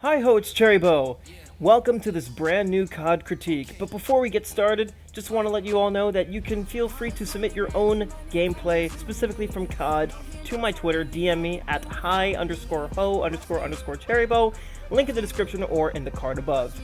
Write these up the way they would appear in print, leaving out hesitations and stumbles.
Hi ho, it's Cherribo. Welcome to this brand new CoD Critique. But before we get started, just want to let you all know that you can feel free to submit your own gameplay, specifically from CoD, to my Twitter. DM me at hi_ho__Cherribo. Link in the description or in the card above.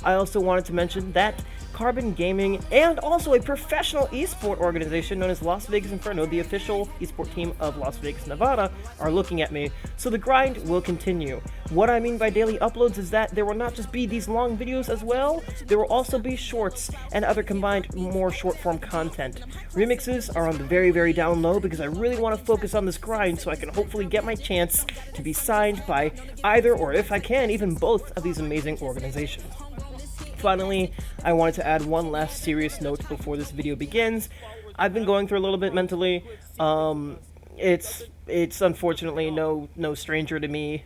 I also wanted to mention that Carbine Gaming and also a professional esport organization known as Las Vegas Inferno, the official esport team of Las Vegas, Nevada, are looking at me, so the grind will continue. What I mean by daily uploads is that there will not just be these long videos as well, there will also be shorts and other combined more short form content. Remixes are on the very down low because I really want to focus on this grind so I can hopefully get my chance to be signed by either, or if I can, even both of these amazing organizations. Finally, I wanted to add one last serious note before this video begins. I've been going through a little bit mentally. It's unfortunately no stranger to me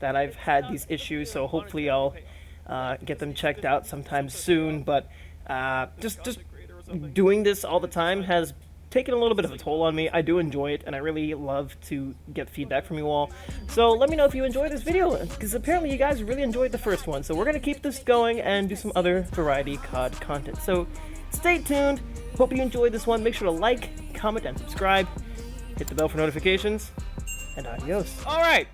that I've had these issues, so hopefully I'll get them checked out sometime soon. But just doing this all the time has taken a little bit of a toll on me. I do enjoy it, and I really love to get feedback from you all. So let me know if you enjoyed this video, because apparently you guys really enjoyed the first one. So we're going to keep this going and do some other variety COD content. So stay tuned. Hope you enjoyed this one. Make sure to like, comment, and subscribe. Hit the bell for notifications. And adios. Alright.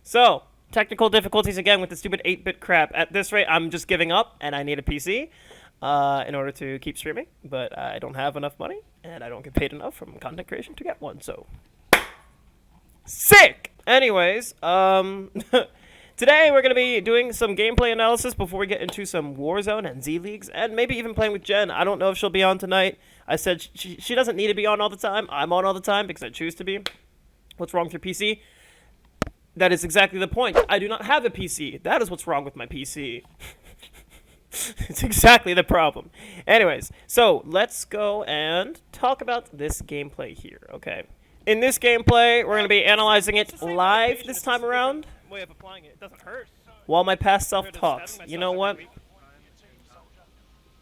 So, technical difficulties again with the stupid 8-bit crap. At this rate, I'm just giving up, and I need a PC. In order to keep streaming, but I don't have enough money, and I don't get paid enough from content creation to get one, so sick! Anyways, today we're going to be doing some gameplay analysis before we get into some Warzone and Z-Leagues, and maybe even playing with Jen. I don't know if she'll be on tonight. I said she doesn't need to be on all the time. I'm on all the time because I choose to be. What's wrong with your PC? That is exactly the point. I do not have a PC. That is what's wrong with my PC. It's exactly the problem. Anyways, so let's go and talk about this gameplay here, okay? In this gameplay, we're going to be analyzing it live this time around. Way of applying it. It doesn't hurt. While my past self talks. You know what?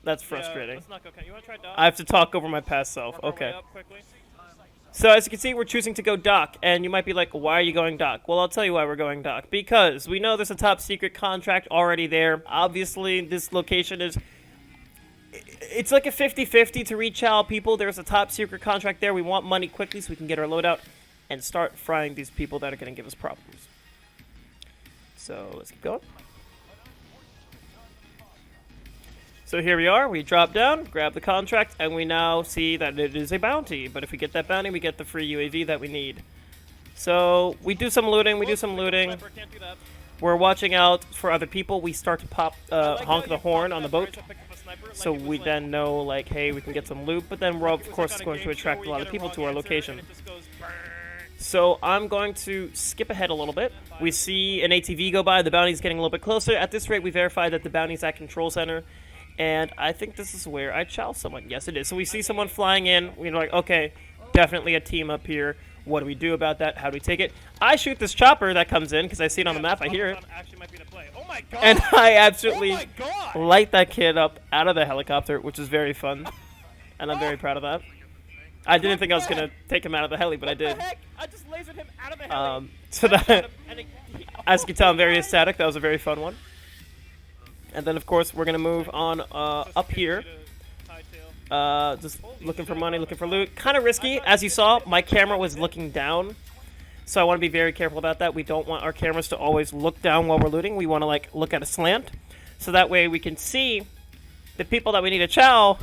That's frustrating. Let's not go. You want to try dock? I have to talk over my past self. Okay. So as you can see, we're choosing to go dock, and you might be like, why are you going dock? Well, I'll tell you why we're going dock. Because we know there's a top secret contract already there. Obviously, this location is... It's like a 50-50 to reach out people. There's a top secret contract there. We want money quickly so we can get our loadout and start frying these people that are going to give us problems. So let's keep going. So here we are, we drop down, grab the contract, and we now see that it is a bounty. But if we get that bounty, we get the free UAV that we need. So we do some looting, We're watching out for other people. We start to pop, honk the horn on the boat. So we then know, like, hey, we can get some loot. But then we're, of course, going to attract a lot of people to our location. So I'm going to skip ahead a little bit. We see an ATV go by, the bounty's getting a little bit closer. At this rate, we verify that the bounty's at Control Center. And I think this is where I chow someone. Yes, it is. So we see someone flying in. We're like, okay, definitely a team up here. What do we do about that? How do we take it? I shoot this chopper that comes in because I see it on the map. I hear it. And I absolutely light that kid up out of the helicopter, which is very fun. And I'm very proud of that. I didn't think I was going to take him out of the heli, but I did. I just lasered him out of the heli. So that, as you can tell, I'm very ecstatic. That was a very fun one. And then, of course, we're going to move on up here. Just looking for money, looking for loot. Kind of risky. As you saw, my camera was looking down. So I want to be very careful about that. We don't want our cameras to always look down while we're looting. We want to, like, look at a slant. So that way we can see the people that we need to chow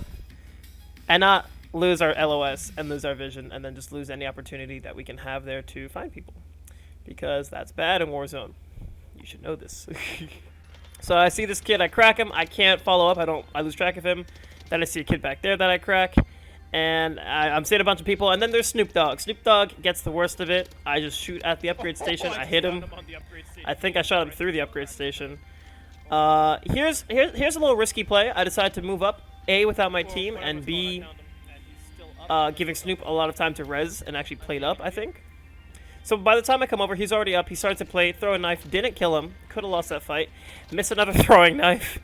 and not lose our LOS and lose our vision and then just lose any opportunity that we can have there to find people. Because that's bad in Warzone. You should know this. So I see this kid, I crack him, I can't follow up, I lose track of him. Then I see a kid back there that I crack, and I'm seeing a bunch of people, and then there's Snoop Dogg. Snoop Dogg gets the worst of it. I just shoot at the upgrade station, I hit him. I think I shot him through the upgrade station. Here's a little risky play. I decided to move up, A, without my team, and B, giving Snoop a lot of time to res and actually plate up, I think. So by the time I come over, he's already up. He started to play, throw a knife, didn't kill him. Could have lost that fight. Miss another throwing knife.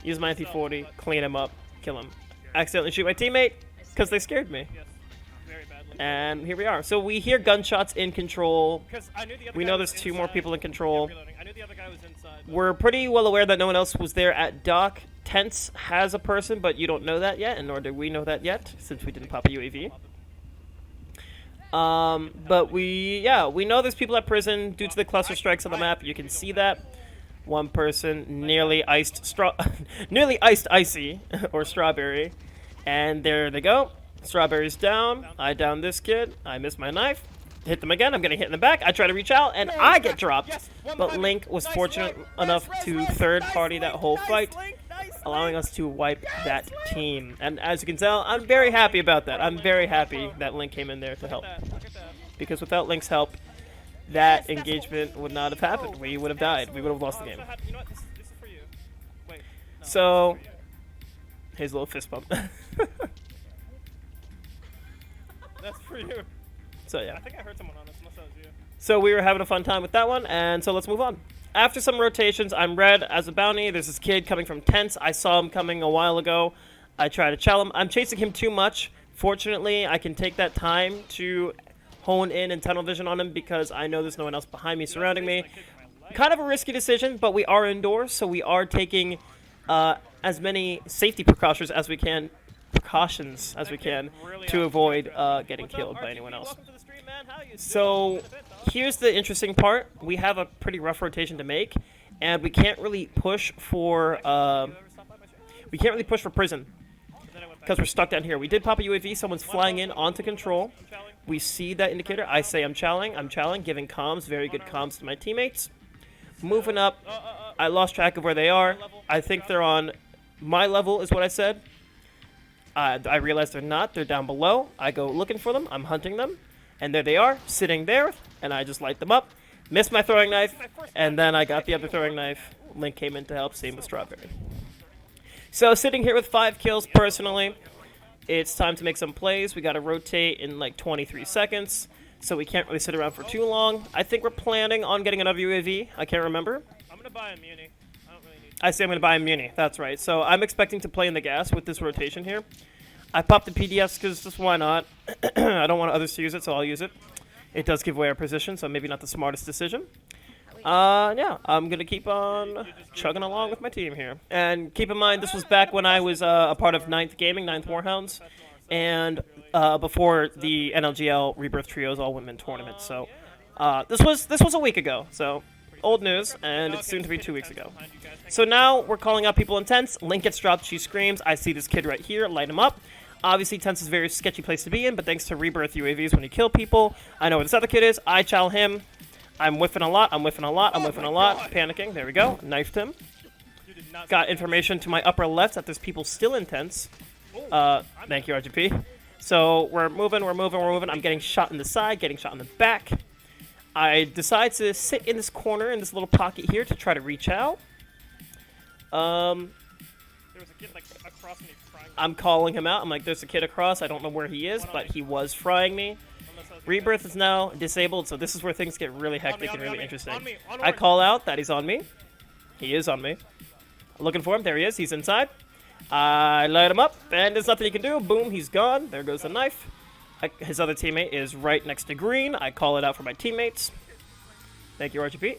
Use my NT40, clean him up, kill him. Accidentally shoot my teammate because they scared me. And here we are. So we hear gunshots in control. Because I knew the other We guy know was there's 2 more inside. people in control. Yeah, reloading. I knew the other guy was inside. but- We're pretty well aware that no one else was there at dock. Tents has a person, but you don't know that yet, and nor do we know that yet, since we didn't pop a UAV. But we know there's people at prison due to the cluster strikes on the map. You can see that. One person nearly iced nearly iced Icy or Strawberry, and there they go. Strawberry's down. I down this kid. I missed my knife. Hit them again. I'm getting hit in the back. I try to reach out, and I get dropped. Yes, one But behind me. Link was Nice, fortunate Link. enough Nice, to Link. third Nice, party that Link. whole Nice, fight, Link. Nice, allowing Link. us to wipe Yes, that Link. team. And as you can tell, I'm very happy about that. I'm very happy that Link came in there to help. Look at that. Because without Link's help, that engagement would not have happened. We would have died. We would have lost the game. You know what? This is for you. Wait. No, So, here's a little fist bump. that's for you. So yeah. I think I heard someone on this. Unless that was you. So we were having a fun time with that one, and so let's move on. After some rotations, I'm red as a bounty. There's this kid coming from tents. I saw him coming a while ago. I try to chow him. I'm chasing him too much. Fortunately, I can take that time to hone in and tunnel vision on him because I know there's no one else behind me surrounding me. Kind of a risky decision, but we are indoors, so we are taking as many safety precautions as we can to avoid getting killed by anyone else. Welcome to the stream, man. How you So doing? here's the interesting part. We have a pretty rough rotation to make, and we can't really push for prison because we're stuck down here. We did pop a UAV. Someone's flying in onto control. We see that indicator. I say I'm chowing, giving comms, very good comms to my teammates. Moving up. I lost track of where they are. I think they're on my level is what I said. I realize they're not. They're down below. I go looking for them. I'm hunting them. And there they are, sitting there. And I just light them up. Missed my throwing knife. And then I got the other throwing knife. Link came in to help. Same with Strawberry. So sitting here with 5 kills personally. It's time to make some plays. We got to rotate in like 23 seconds. So we can't really sit around for too long. I think we're planning on getting another UAV. I can't remember. I'm gonna buy a muni. I don't really need. I say I'm going to buy a Muni. That's right. So I'm expecting to play in the gas with this rotation here. I popped the PDS because just why not? I don't want others to use it, so I'll use it. It does give away our position, so maybe not the smartest decision. Yeah, I'm going to keep on chugging along with my team here. And keep in mind, this was back when I was a part of 9th Gaming, 9th Warhounds, and before the NLGL Rebirth Trios All-Women Tournament. So this was a week ago, so old news, and it's soon to be 2 weeks ago. So now we're calling out people in tents. Link gets dropped, she screams. I see this kid right here, light him up. Obviously, tents is a very sketchy place to be in, but thanks to Rebirth UAVs when you kill people, I know where this other kid is. I chow him. I'm whiffing a lot, panicking. There we go. Knifed him. Got information to my upper left that there's people still in tents. Thank you, RGP. So we're moving. I'm getting shot in the side, getting shot in the back. I decide to sit in this corner, in this little pocket here, to try to reach out. There was a kid like across me frying. I'm calling him out. I'm like, there's a kid across. I don't know where he is, but he was frying me. Rebirth is now disabled, so this is where things get really hectic and really interesting. I call out that he's on me. He is on me. Looking for him. There he is. He's inside. I light him up, and there's nothing he can do. Boom, he's gone. There goes the knife. His other teammate is right next to green. I call it out for my teammates. Thank you, RGP.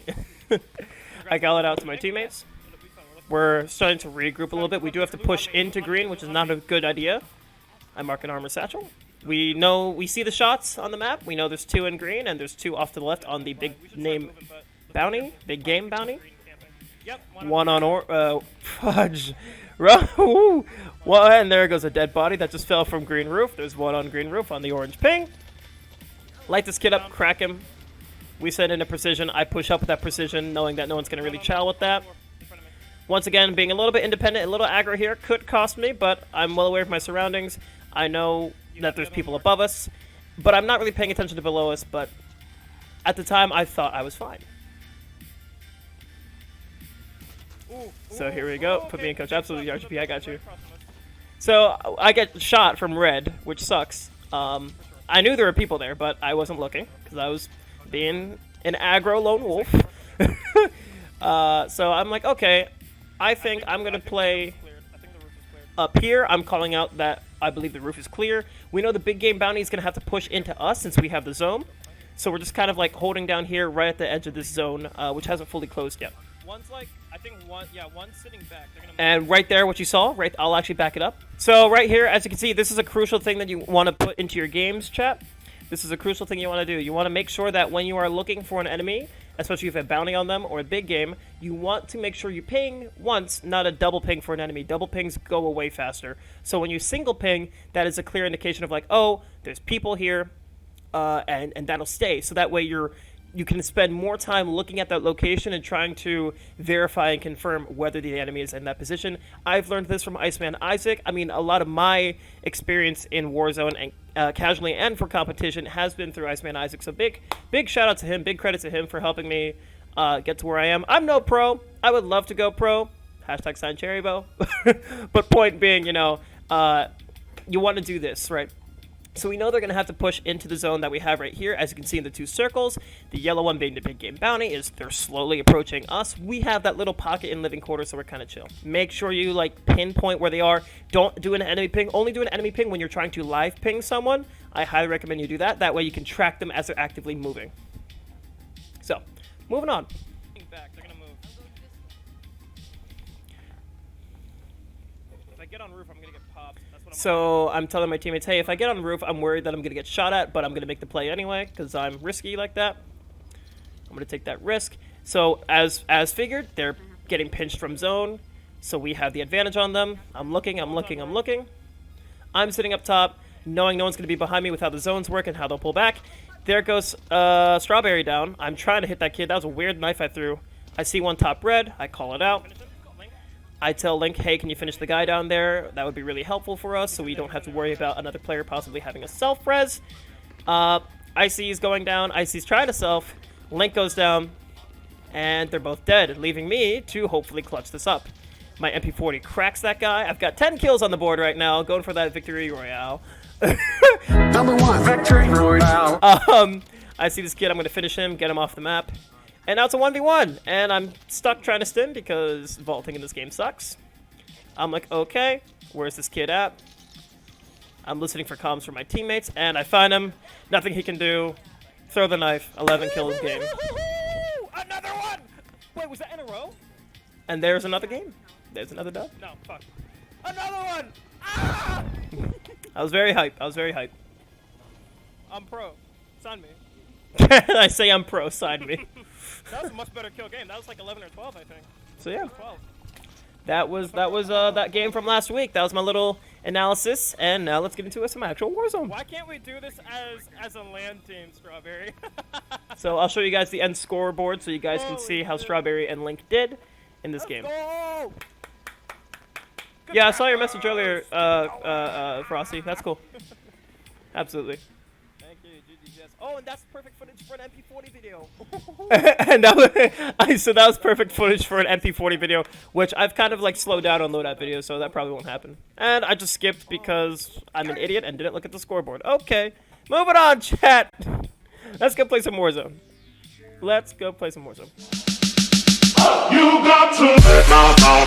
I call it out to my teammates. We're starting to regroup a little bit. We do have to push into green, which is not a good idea. I mark an armor satchel. We see the shots on the map. We know there's 2 in green, and there's 2 off to the left on the big name bounty, big game bounty. One on fudge. Well, and there goes a dead body that just fell from green roof. There's one on green roof on the orange ping. Light this kid up, crack him. We send in a precision. I push up with that precision, knowing that no one's going to really chow with that. Once again, being a little bit independent, a little aggro here could cost me, but I'm well aware of my surroundings. I know that there's people above us, but I'm not really paying attention to below us, but at the time, I thought I was fine. So here we go. Put me in, coach. Absolutely, RGP, I got you. So I get shot from red, which sucks. I knew there were people there, but I wasn't looking because I was being an aggro lone wolf. So I'm like, okay, I think I'm going to play up here. I'm calling out that I believe the roof is clear. We know the big game bounty is going to have to push into us since we have the zone. So we're just kind of like holding down here right at the edge of this zone, which hasn't fully closed yet. One's like, I think one's sitting back. They're gonna And right there, what you saw, right, I'll actually back it up. So right here, as you can see, this is a crucial thing that you want to put into your games, chat. This is a crucial thing you want to do. You want to make sure that when you are looking for an enemy, especially if you have a bounty on them or a big game, you want to make sure you ping once, not a double ping for an enemy. Double pings go away faster. So when you single ping, that is a clear indication of like, oh, there's people here, and that'll stay. So that way you can spend more time looking at that location and trying to verify and confirm whether the enemy is in that position. I've learned this from Icemanisaac. I mean, a lot of my experience in Warzone and casually and for competition has been through Icemanisaac. So big shout out to him, big credit to him for helping me get to where I am. I'm no pro. I would love to go pro. Hashtag sign Cherribo. But point being, you know, you want to do this, right? So we know they're going to have to push into the zone that we have right here. As you can see in the two circles, the yellow one being the big game bounty they're slowly approaching us. We have that little pocket in living quarters, so we're kind of chill. Make sure you like pinpoint where they are. Don't do an enemy ping. Only do an enemy ping when you're trying to live ping someone. I highly recommend you do that. That way you can track them as they're actively moving. So, moving on. back. They're gonna move. If I get on roof, I'm gonna get popped. That's what I'm telling my teammates, hey, if I get on the roof, I'm worried that I'm gonna get shot at, but I'm gonna make the play anyway because I'm risky like that. I'm gonna take that risk. So as figured, they're getting pinched from zone, so we have the advantage on them. I'm looking. I'm sitting up top, knowing no one's gonna be behind me with how the zones work and how they'll pull back. There goes Strawberry down. I'm trying to hit that kid. That was a weird knife I threw. I see one top red. I call it out. I tell Link, hey, can you finish the guy down there? That would be really helpful for us so we don't have to worry about another player possibly having a self-res. Icy's going down. Icy's trying to self. Link goes down. And they're both dead, leaving me to hopefully clutch this up. My MP40 cracks that guy. I've got 10 kills on the board right now, going for that victory royale. Number one, victory royale. I see this kid. I'm going to finish him, get him off the map. And now it's a 1v1, and I'm stuck trying to stim because vaulting in this game sucks. I'm like, okay, where's this kid at? I'm listening for comms from my teammates, and I find him. Nothing he can do. Throw the knife. 11 kills game. Another one! Wait, was that in a row? And there's another game. There's another dub. No, fuck. Another one! Ah! I was very hyped. I'm pro. Sign me. I say I'm pro, sign me. That was a much better kill game. That was like 11 or 12, I think. So yeah. 12. That was that game from last week. That was my little analysis, and now let's get into some actual Warzone. Why can't we do this as a LAN team, Strawberry? So I'll show you guys the end scoreboard so you guys can see how Strawberry and Link did in this game. Go! Yeah, I saw your message earlier, Frosty. That's cool. Absolutely. Thank you, GGS. Oh, and that's perfect footage for an MP40 video. And so that was perfect footage for an MP40 video, which I've kind of like slowed down on loadout videos, so that probably won't happen. And I just skipped because I'm an idiot and didn't look at the scoreboard. Okay, moving on, chat. Let's go play some Warzone. You got to let my